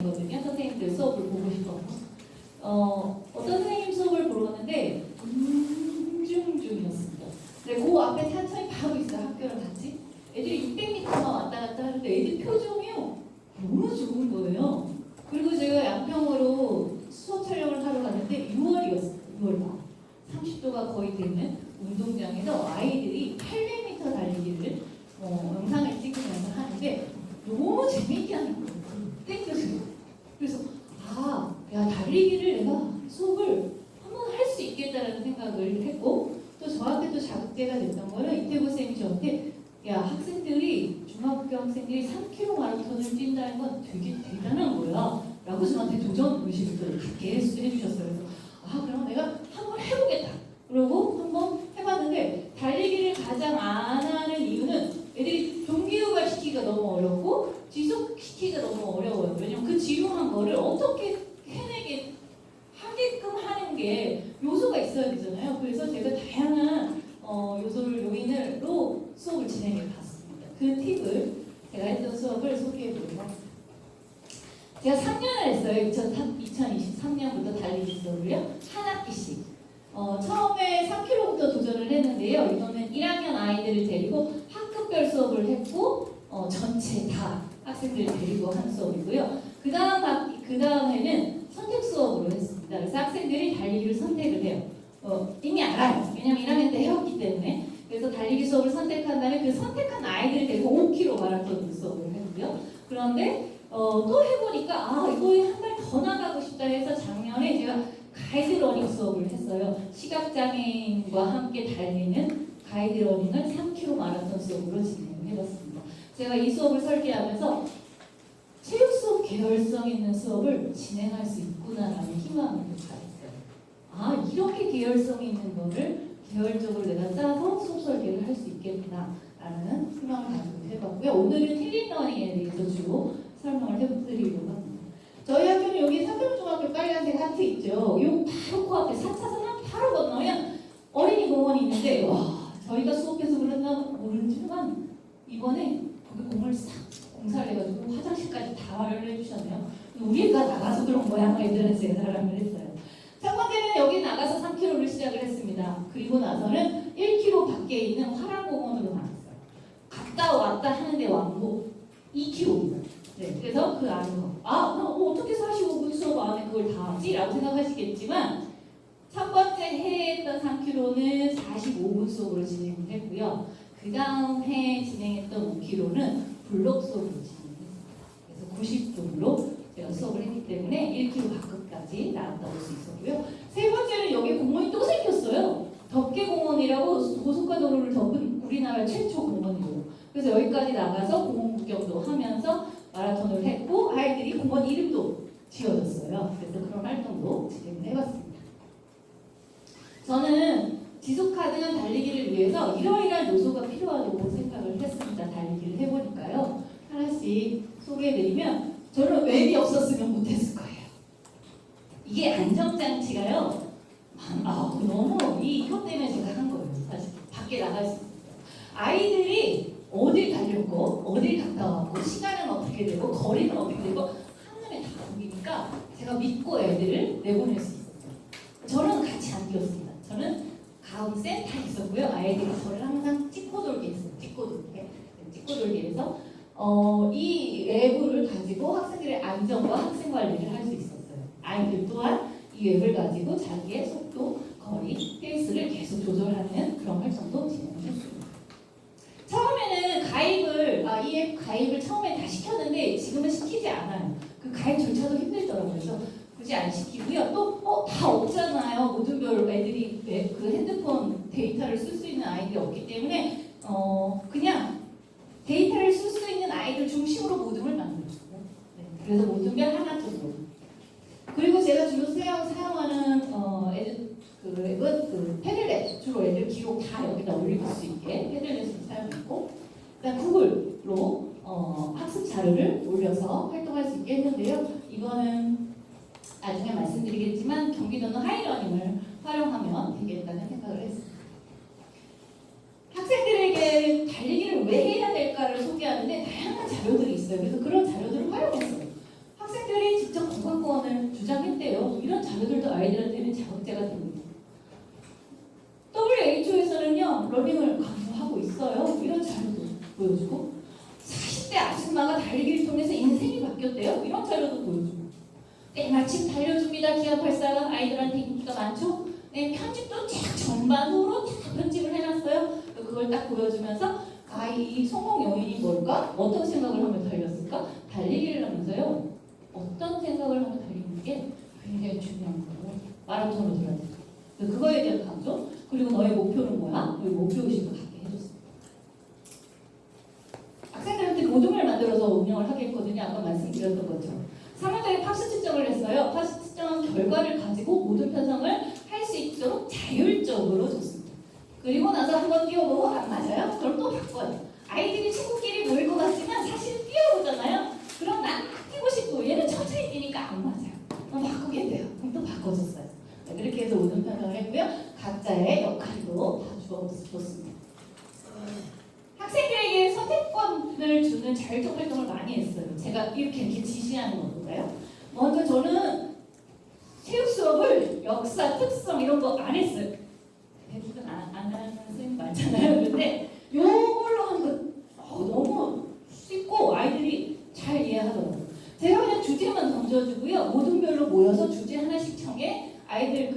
중이거든요. 선생님들 수업을 보고 싶어서. 어떤 선생님 수업을 보러 갔는데 중이었습니다. 근데 그 앞에 탄천이 바로 있어요. 학교랑 같이. 애들이 600m만 왔다 갔다 하는데 애들 표정이요. 너무 좋은 거예요. 그리고 제가 양평으로 수업 촬영을 하러 갔는데 6월이었어요. 6월 30도가 거의 되는 운동장에서 아이들이 800m 달리기를 영상을 찍으면서 하는데 너무 재미있게 하는 거예요. 땡겨서. 그래서 야 달리기를 내가 수업을 한번 할 수 있겠다라는 생각을 했고 또 저한테 또 자극제가 됐던 거는 이태구 쌤이 저한테 야 학생들이 중학교 학생들이 3km 마라톤을 뛴다는 건 되게 대단한 거야 라고 저한테 도전 의식을 갖게 해주셨어요. 그래서 그럼 내가 한번 해보겠다. 그러고 한번 해봤는데 달리기를 가장 안 하는 이유는 애들이 동기유발 시키기가 너무 어렵고 지속시키기가 너무 어려워요. 왜냐면 그 지루한 거를 어떻게 해내게 하게끔 하는 게 요소가 있어야 되잖아요. 그래서 제가 다양한 요인으로 수업을 진행해 봤습니다. 그 팁을 제가 했던 수업을 소개해 보도록 하겠습니다. 제가 3년을 했어요. 2023년부터 달리기 수업을요. 한 학기씩. 처음에 3km부터 도전을 했는데요. 이거는 1학년 아이들을 데리고 학급별 수업을 했고 전체 다 학생들을 데리고 한 수업이고요. 그 다음에는 선택 수업으로 했습니다. 그래서 학생들이 달리기를 선택을 해요. 이미 알아요. 왜냐면 1학년 때 해왔기 때문에. 그래서 달리기 수업을 선택한 다음에 그 선택한 아이들을 데리고 5km 마라톤 수업을 했고요. 그런데 또 해보니까 이거에 한 달 더 나가고 싶다 해서 작년에 제가 가이드 러닝 수업을 했어요. 시각장애인과 함께 달리는 가이드 러닝을 3km 마라톤 수업으로 진행을 해봤습니다. 제가 이 수업을 설계하면서 체육 수업 계열성 있는 수업을 진행할 수 있구나라는 희망을 가졌어요. 이렇게 계열성 있는 거를 계열적으로 내가 짜서 수업 설계를 할 수 있겠구나라는 희망을 가지고 해봤고요. 오늘은 힐링 러닝에 대해서 주로 설명을 해드리려고 합니다. 저희 학교는 여기 삼평중학교 빨간색 하트 있죠. 요 바로 코앞에 4차선 바로 건너면 어린이 공원이 있는데 저희가 수업해서 그랬나 모르지만 이번에 거기 공을 싹 공사를 해가지고 화장실까지 다 마련을 해주셨네요. 우리가 나가서 그런 거야 애들한테 제가 자랑을 했어요. 첫 번째는 여기 나가서 3km를 시작을 했습니다. 그리고 나서는 1km 밖에 있는 화랑공원으로 나갔어요. 갔다 왔다 하는데 왕복 2km. 네, 그래서 그 안으로 어떻게 45분 수업 안에 그걸 다 하지? 라고 생각하시겠지만 첫 번째 해에 했던 3km는 45분 수업으로 진행을 했고요. 그 다음 해에 진행했던 5km는 블록 수업으로 진행했습니다. 그래서 90분으로 제가 수업을 했기 때문에 1km 밖까지 나갔다 올 수 있었고요. 세 번째는 여기 공원이 또 생겼어요. 덮개공원이라고 고속가도로를 덮은 우리나라 최초 공원이고요. 그래서 여기까지 나가서 공원 구경도 하면서 마라톤을 했고 아이들이 공원 이름도 지어줬어요. 그래서 그런 활동도 진행을 해봤습니다. 저는 지속가능한 달리기를 위해서 이러이러한 요소가 필요하다고 생각을 했습니다. 달리기를 해보니까요. 하나씩 소개해드리면 저는 웹이 없었으면 못했을 거예요. 이게 안전장치가요. 너무 이것 때문에 제가 한 거예요. 사실 밖에 나갈 수 있어요. 아이들이 어딜 달렸고 어딜 갔다 왔고 시간은 어떻게 되고 거리는 어떻게 되고 한눈에 다 보이니까 제가 믿고 애들을 내보낼 수 있었어요. 저는 같이 안 뛰었습니다. 저는 가운데 센터에 있었고요. 아이들이 저를 항상 찍고 돌게 했어요. 찍고 돌게 해서 이 웹을 가지고 학생들의 안전과 학생 관리를 할 수 있었어요. 아이들 또한 이 웹을 가지고 자기의 속도, 거리, 페이스를 계속 조절하는 그런 활동도 진행했습니다. 처음에는 이 앱 가입을 처음에 다 시켰는데 지금은 시키지 않아요. 그 가입 절차도 힘들더라고요. 그래서 굳이 안 시키고요. 또 다 없잖아요. 모든 별 애들이 그 핸드폰 데이터를 쓸 수 있는 아이들이 없기 때문에 그냥 데이터를 쓸 수 있는 아이들 중심으로 모둠을 만들었어요. 네, 그래서 모둠별 하나 정도. 그리고 제가 주로 사용하는 그 웹은 패들렛, 주로 애들 기록 다 여기다 올릴 수 있게 패들렛을 사용했고, 그다음 구글로 학습 자료를 올려서 활동할 수 있게 했는데요. 이거는 나중에 말씀드리겠지만 경기도는 하이러닝을 활용하면 되겠다는 생각을 했습니다. 학생들에게 달리기를 왜 해야 될까를 소개하는데 다양한 자료들이 있어요. 그래서 그런 자료들을 활용했어요. 학생들이 직접 건강권을 주장했대요. 이런 자료들도 아이들한테는 자극제가 됩니다. WHO에서는요, 러닝을 강조하고 있어요. 이런 자료도 보여주고, 40대 아줌마가 달리기를 통해서 인생이 바뀌었대요. 이런 자료도 보여주고, 때마침 달려줍니다. 기아 84가 아이들한테 인기가 많죠. 네, 편집도 쫙 전반으로 다 편집을 해놨어요. 그걸 딱 보여주면서 이 성공 요인이 뭘까? 어떤 생각을 하면 달렸을까? 달리기를 하면서요. 어떤 생각을 하면 달리는 게 굉장히 중요한 거예요. 마라톤으로 들어야 돼. 그거에 대한 강조, 그리고 너의 목표는 뭐야? 너의 목표의식을 갖게 해줬습니다. 학생들한테 모둠을 만들어서 운영을 하게 했거든요. 아까 말씀드렸던 거죠. 3월달에 팍스 측정을 했어요. 팍스 측정 결과를 가지고 모든 편성을 할 수 있도록 자율적으로 줬습니다. 그리고 나서 한번 뛰어보고 안 맞아요? 그럼 또 바꿔요. 아이들이 친구끼리 모일 것 같지만 사실 뛰어오잖아요. 그럼 난 뛰고 싶고 얘는 천천히 뛰니까 안 맞아요. 그럼 바꾸게 돼요. 그럼 또 바꿔줬어요. 그렇게 해서 모든 편성을 했고요. 각자의 역할도 다 주어줬습니다. 학생들에게 선택권을 주는 자율적 활동을 많이 했어요. 제가 이렇게 지시하는 건가요? 먼저 저는 체육 수업을 역사, 특성 이런 거 안 했어요. 대부분 안 하는 선생님 많잖아요. 근데 요걸로 하는 거 너무 쉽고 아이들이 잘 이해하더라고요. 제가 그냥 주제만 던져주고요. 모둠별로 모여서 주제 하나씩 정해 아이들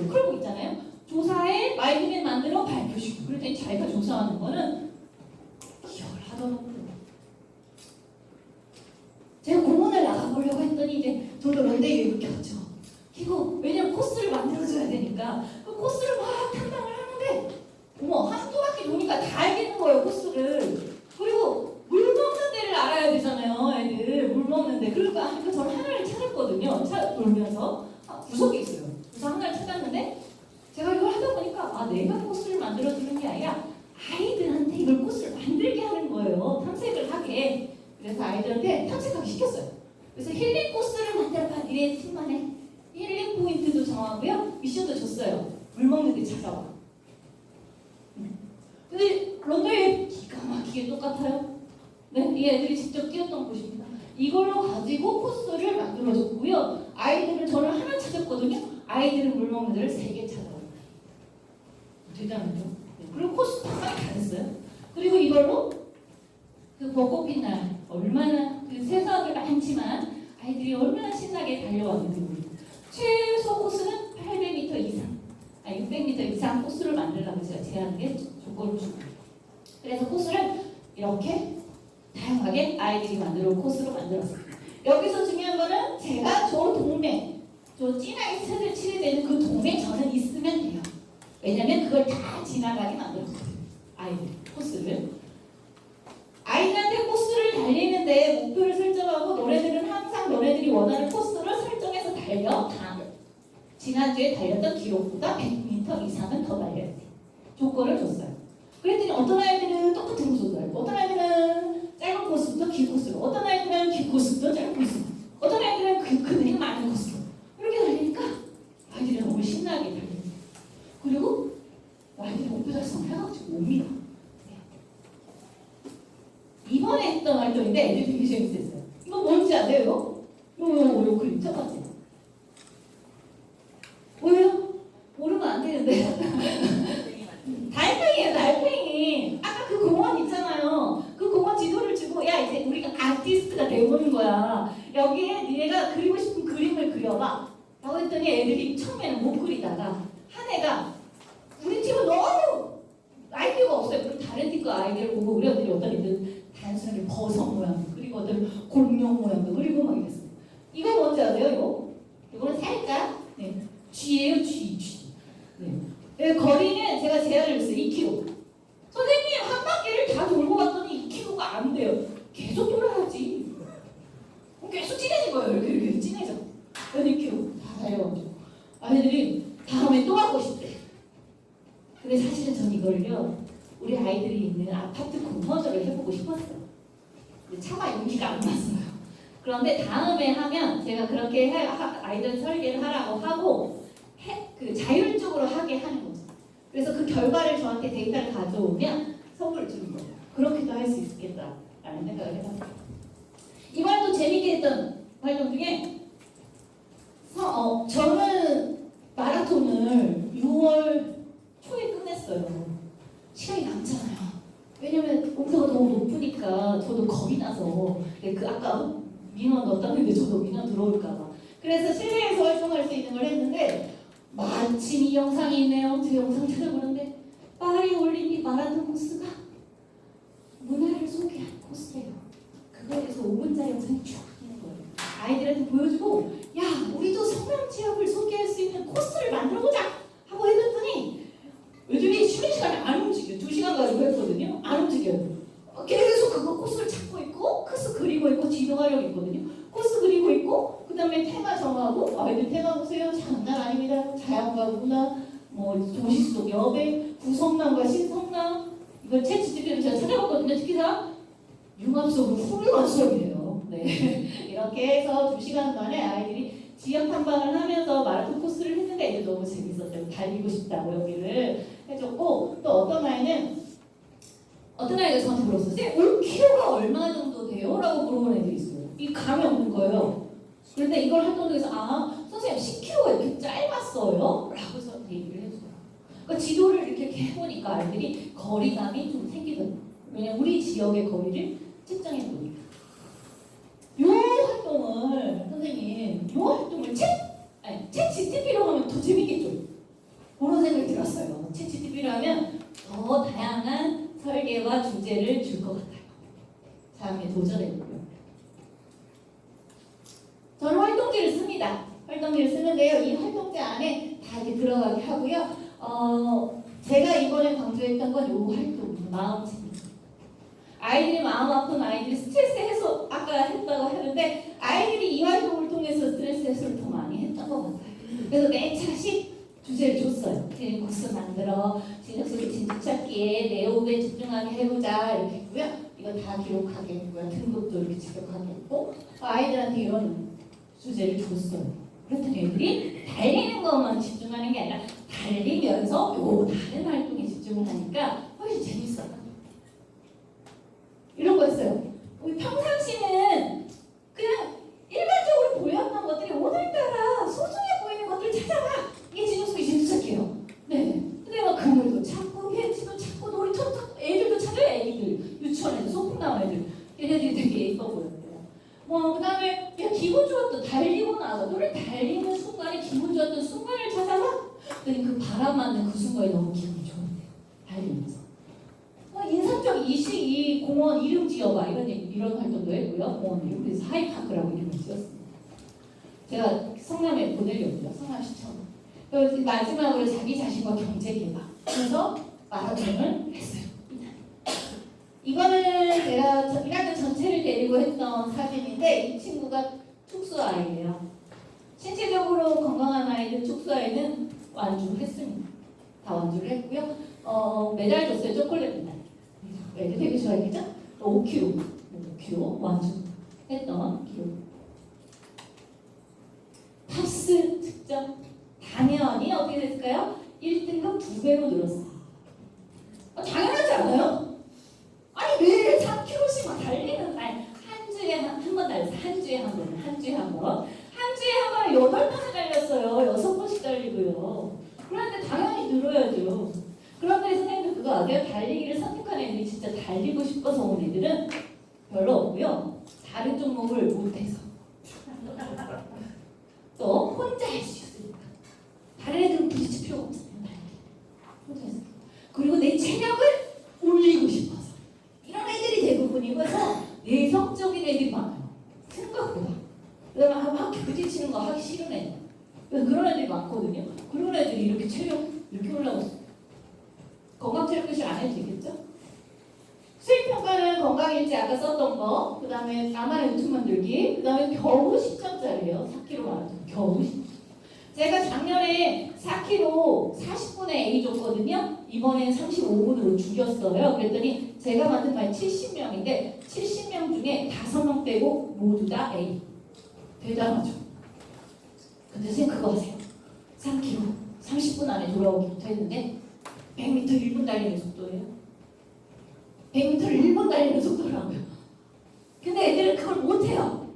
컬북 있잖아요. 조사에 마이드맨 만들어 발표시키고 그랬더니 자기가 조사하는 거는 기억을 하더라고요. 제가 공원을 나가보려고 했더니 이제 저도 런데이를 켰죠. 그리고 왜냐면 코스를 만들어줘야 되니까 그 코스를 막 탐방을 하는데 한두 바퀴 도니까 다 알겠는 거예요, 코스를. 그리고 물 먹는 데를 알아야 되잖아요, 애들. 물 먹는 데. 그러니까 저는 하나를 찾았거든요. 돌면서. 구석에 있어요. 그래서 하나를 찾았는데 제가 이걸 하다 보니까 내가 코스를 만들어주는 게 아니라 아이들한테 이걸 코스를 만들게 하는 거예요. 탐색을 하게. 그래서 아이들한테 탐색하기 시켰어요. 그래서 힐링 코스를 만들어봐. 니네 팀만에 힐링 포인트도 정하고요. 미션도 줬어요. 물 먹는 데 찾아와. 근데 런던에 기가 막히게 똑같아요. 네, 이 애들이 직접 뛰었던 곳입니다. 이걸로 가지고 코스를 만들어줬고요. 아이들은 저는 하나 찾았거든요. 아이들은 물 먹는 데를 3개 찾아와요. 대단하죠? 네, 그리고 코스 다 잘했어요. 그리고 이걸로 그 벚꽃 빛 날 얼마나 세수학을 많지만 아이들이 얼마나 신나게 달려왔는지 모르고 최소 코스는 800m 이상, 600m 이상 코스를 만들라고 제가 제안한 조건을 줍니다. 그래서 코스를 이렇게 다양하게 아이들이 만들어 코스로 만들었습니다. 여기서 중요한 거는 제가 저 동네, 저 진하게 색을 칠해되는 그 동네 저는 있으면 돼요. 왜냐면 그걸 다 지나가게 만들었거든요. 아이들 코스를. 아이들한테 코스를 달리는데 목표를 설정하고 너네들은 항상 너네들이 원하는 코스를 설정해서 달려. 지난주에 달렸던 기록보다 100m 이상은 더 달려야 돼. 조건을 줬어요. 그랬더니 어떤 아이들은 똑같은 코스로 달고 어떤 아이들은 짧은 코스부터 긴 코스로 어떤 아이들은 긴 코스부터 짧은 코스로 어떤 아이들은 그냥 많은 코스로 이렇게 달리니까 아이들이 너무 신나게 달립니다. 그리고 아이들이 목표 달성을 해가지고 옵니다. 이번에 했던 활동인데 애들 되게 재밌었어요. 이거 뭔지 아세요? 요 그림 첫 번째. 뭐예요? 모르면 안 되는데. 달팽이에요, 달팽이. 아까 그 공원 있잖아요. 그 공원 지도를 주고 야 이제 우리가 아티스트가 되어보는 거야. 여기에 니네가 그리고 싶은 그림을 그려봐. 라고 했더니 애들이 처음에는 못 그리다가 한 애가 우리 팀은 너무 아이디어가 없어요. 그럼 다른 팀 거 아이디어를 보고 우리 애들이 어떤 애들 단순하게 버섯 모양 그리고 어떤 공룡 모양도 그리고 막 이랬어요. 이거 뭔지 아세요? 이거는 살짝 쥐예요, 쥐. 네. 거리는 제가 제한을 했어요. 2km. 선생님 한 바퀴를 다 돌고 갔더니 2km가 안 돼요. 계속 돌아야지. 계속 진해진 거예요. 이렇게 진해져. 2km 다 달려가지고 아이들이 다음에 또 하고 싶대. 근데 사실은 전 이걸요 우리 아이들이 있는 아파트 공모전을 해보고 싶었어요. 근데 차마 용기가 안 났어요. 그런데 다음에 하면 제가 그렇게 아이들 설계를 하라고 하고 그 자율적으로 하게 하는 거죠. 그래서 그 결과를 저한테 데이터를 가져오면 선물을 주는 거예요. 그렇게도 할 수 있겠다라는 생각을 해봤어요. 이번에도 재밌게 했던 활동 중에 저는 마라톤을 6월 초에 끝냈어요. 시간이 남잖아요. 왜냐면 온도가 너무 높으니까 저도 겁이 나서 그 아까 민원 넣었다는데 저도 민원 들어올까봐. 그래서 실내에서 활동할 수 있는 걸 했는데 마침 이 영상이 있네요. 제 영상 찾아보는데 파리 올림픽 마라톤 코스가 문화를 소개한 코스예요. 그거에 대해서 5분짜리 영상이 쭉 있는 거예요. 아이들한테 보여주고 야 우리도 성남 지역을 소개할 수 있는 코스를 만들어보자 하고 해줬더니 요즘에 쉬는 시간에 안 움직여. 2시간 가지고 했거든요. 안 움직여요. 계속 그거 코스를 찾고 있고 코스 그리고 있고 지도하려고 있거든요. 코스 그리고 있고 그 다음에 테마 정하고 아이들 테마 보세요. 장난 아닙니다. 자연과 문화, 뭐 도시 속 여백, 구성남과 신성남 이걸 챗GPT로 제가 찾아봤거든요. 특히나 융합 속으로 훌륭한 수업이에요. 네. 이렇게 해서 2시간 만에 아이들이 지역 탐방을 하면서 마라톤 코스를 했는데 애들 너무 재밌었어요. 달리고 싶다고 여기를 해줬고 또 어떤 아이가 저한테 물었어요. 쌤, 올 키로가 얼마 정도 돼요? 라고 물어보는 애들이 있어요. 이 감이 없는 거예요. 그런데 이걸 활동에서 선생님 10km가 이렇게 짧았어요? 라고 저한테 얘기를 해줘요. 그러니까 지도를 이렇게 해보니까 아이들이 거리감이 좀 생기더라고요. 왜냐면 우리 지역의 거리를 측정해 보니까. 요 활동을 선생님, 요 활동을 챗GPT로 하면 더 재밌겠죠? 그런 생각이 들었어요. 챗GPT로 하면 더 다양한 설계와 주제를 줄 것 같아요. 다음에 도전해보고요. 저는 활동지를 씁니다. 활동지를 쓰는데요. 이 활동지 안에 다 이렇게 들어가게 하고요. 제가 이번에 강조했던 건 요 활동, 마음챙김. 아이들이 마음 아픈 아이들이 스트레스 해소 아까 했다고 하는데 아이들이 이 활동을 통해서 스트레스 해소를 더 많이 했던 것 같아요. 그래서 매 차씩 주제를 줬어요. 그림 코스 만들어, 진흙 속의 진주 찾기에 내 호흡에 집중하게 해보자 이렇게 했고요. 이거 다 기록하게 했고요. 등급도 이렇게 지적하게 했고 아이들한테 이런 주제를 줬어요. 그랬더니 애들이 달리는 것만 집중하는 게 아니라 달리면서 요 다른 활동에 집중을 하니까 훨씬 재밌어요. 이런 거였어요. 우리 평상시는 그냥 일반적으로 보였던 것들이 오늘따라 소중해 보이는 것들을 찾아봐. 이게 진흙 속의 진주 찾기예요. 네. 근데 막 그물도 찾고 벤치도 찾고 놀이터도 찾고 애들도 찾아요. 애기들 유치원 애들 소풍 나온 애들 얘네들이 되게 예뻐 보였어요. 그 다음에 기분 좋았던 달리고 나서 노래 달리는 순간에 기분 좋았던 순간을 찾아봐. 그랬더니 그 바람 맞는 그 순간이 너무 기분이 좋은데요. 달리면서. 인상적 이 공원 이름 지어봐 이런 활동도 했고요. 공원 이름 그래서 하이파크라고 이름을 지었습니다. 제가 성남에 보내려고요. 성남시청. 그리고 마지막으로 자기 자신과 경제 개발. 그래서 마라톤을 했어요. 이거는 제가 1학년 전체를 데리고 했던 사진인데 이 친구가 특수아이예요. 신체적으로 건강한 아이들 특수아이는 완주를 했습니다. 다 완주를 했고요. 메달 줬어요. 초콜릿 메달. 애들 되게 좋아했겠죠? 5kg 완주했던 기록. 탑스 특정 당연히 어떻게 됐을까요? 1등급 2배로 늘었어요. 당연하지 않아요? 아니 매일 3kg씩 막 달리는 날 한 주에 한 번 달렸어요. 한 주에 한 번. 한 주에 한 번을 8번을 달렸어요. 6번씩 달리고요. 그런데 당연히 늘어야죠. 그런데 선생님들 그거 아세요? 달리기를 선택한 애들이 진짜 달리고 싶어서 온 애들은 별로 없고요. 다른 종목을 못해서 또 혼자 할 수 있으니까 다른 애들은 부딪힐 필요가 없잖아요. 혼자 해서. 그리고 내 체력을 올리고 싶어서 이런 애들이 대부분이고서 내성적인 애들이 많아요. 생각보다. 그다음에 막 부딪히는 거 하기 싫은 애들. 그런 애들이 많거든요. 그런 애들이 이렇게 체력 이렇게 올라갔어요. 건강체력교실 안 해도 되겠죠? 수익평가는 건강일지 아까 썼던 거, 그 다음에 나만의 유튜브 만들기, 그 다음에 겨우 10점짜리예요. 4kg 마라톤. 겨우 10점. 제가 작년에 4kg 40분에 A 줬거든요. 이번엔 35분으로 줄였어요. 그랬더니 제가 만든 말 70명인데 70명 중에 5명 빼고 모두 다 A. 대단하죠? 근데 선생님 그거 아세요? 3kg 30분 안에 돌아오기부터 했는데 100m 1분 달리는 속도예요. 100m를 1분 달리는 속도라고요. 근데 애들은 그걸 못해요.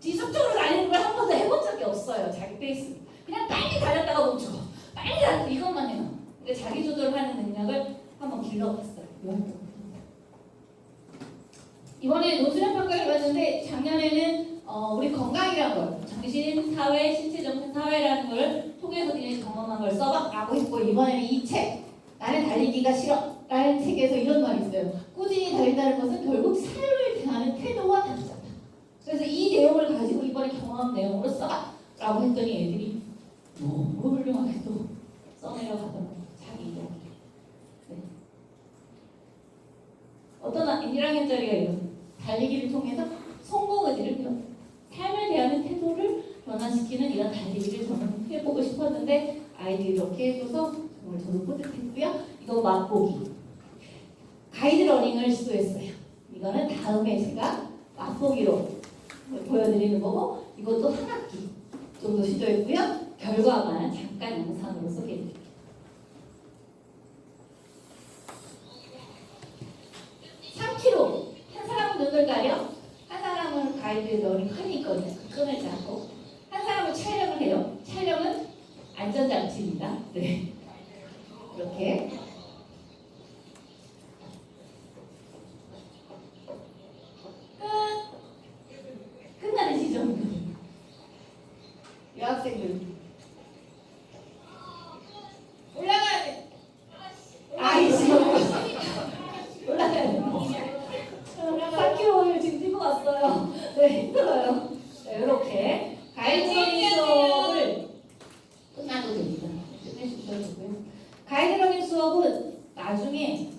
지속적으로 달리는 걸 한 번도 해본 적이 없어요. 자기 페이스. 그냥 빨리 달렸다가 멈추고 빨리 달리고 이것만 해요. 근데 자기 조절하는 능력을 한번 길러봤어요. 이번에 노출형 평가를 봤는데 작년에는 우리 건강이라는 걸 정신, 사회, 신체 정신, 사회라는 걸 통해서 그냥 경험한 걸 써봤다고 했고 이번에는 이 책 나는 달리기가 싫어 라는 책에서 이런 말이 있어요. 꾸준히 달린다는 것은 결국 삶을 대하는 태도와 다르다. 그래서 이 내용을 가지고 이번에 경험 내용으로 써봐 라고 했더니 애들이 너무 훌륭하게 또 써내려가더라고요. 자기 이야기. 네. 어떤 1학년짜리가 이런 달리기를 통해서 성공 의지를 배웠어요. 삶을 대하는 태도를 변화시키는 이런 달리기를 저는 해보고 싶었는데 아이들이 이렇게 해줘서 정말 저도 뿌듯했고요. 이거 맛보기. 가이드 러닝을 시도했어요. 이거는 다음에 제가 맛보기로 보여드리는 거고 이것도 한 학기 정도 시도했고요. 결과만 잠깐 영상으로 소개해드릴게요. 3km. 한 사람은 눈을 가려, 한 사람은 가이드 러닝 끈이 있거든요. 그 끈을 잡고 한 사람은 촬영을 해요. 촬영은 안전장치입니다. 네. 이렇게 끝나는 지점은 여학생들 올라가야 돼. 아이씨 올라가야 돼. 4km를 지금 뛰고 왔어요. 네, 힘들어요. 네, 이렇게 가이드러닝 수업을 끝나도 됩니다. 끝내주셔도 되고요. 가이드러닝 수업은 나중에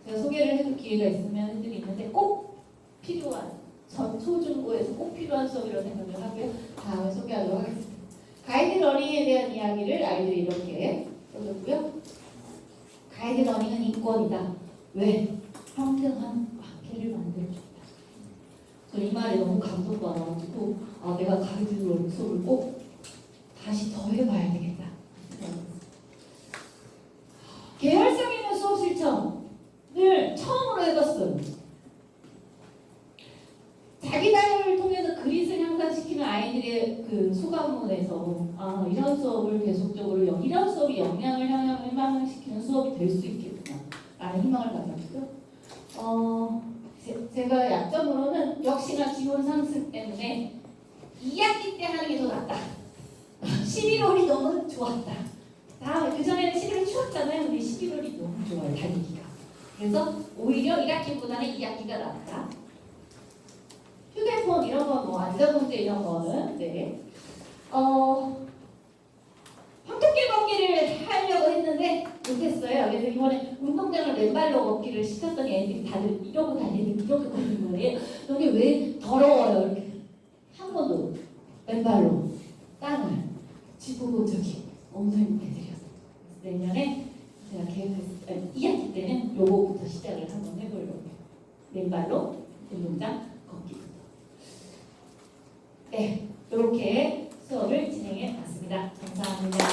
제가 소개를 해줄 기회가 있으면 해드리는데 꼭 필요한 초중고에서 꼭 필요한 수업이라고 생각을 하고요. 다음에 소개하도록 하겠습니다. 가이드 러닝에 대한 이야기를 아이들이 이렇게 써줬고요. 가이드 러닝은 인권이다. 왜? 평등한 관계를 만들어준다. 저 이 말에 너무 감동받아가지고 내가 가이드 러닝 수업을 꼭 다시 더 해봐야 되겠다. 계열성 있는 수업 실천을 처음으로 해봤어요. 자기 자녀를 통해서 그릿을 향상시키는 아이들의 그 소감문에서 이런 수업을 계속적으로 이런 수업이 역량을 향상시키는 수업이 될 수 있겠구나 라는 희망을 가졌고요. 제가 약점으로는 역시나 지원 상승 때문에 2학기 때 하는 게 더 낫다. 11월이 너무 좋았다. 그전에는 11월이 추웠잖아요. 근데 11월이 너무 좋아요. 달리기가. 그래서 오히려 1학기보다는 2학기가 낫다. 휴대폰 이런 거 뭐 안전문제 이런 거는 네. 황토길 걷기를 하려고 했는데 못했어요. 그래서 이번에 운동장을 맨발로 걷기를 시켰더니 애들이 다들 이러고 다니는 이렇게 걷는 거예요. 여기 왜 더러워요? 이렇게 한 번도 맨발로 땅을 짚어본 적이 없는 애들이었어요. 내년에 제가 계획했을 2학기 때는 요거부터 시작을 한번 해보려고요. 맨발로 운동장 걷기부터. 네, 이렇게 수업을 진행해 봤습니다. 감사합니다.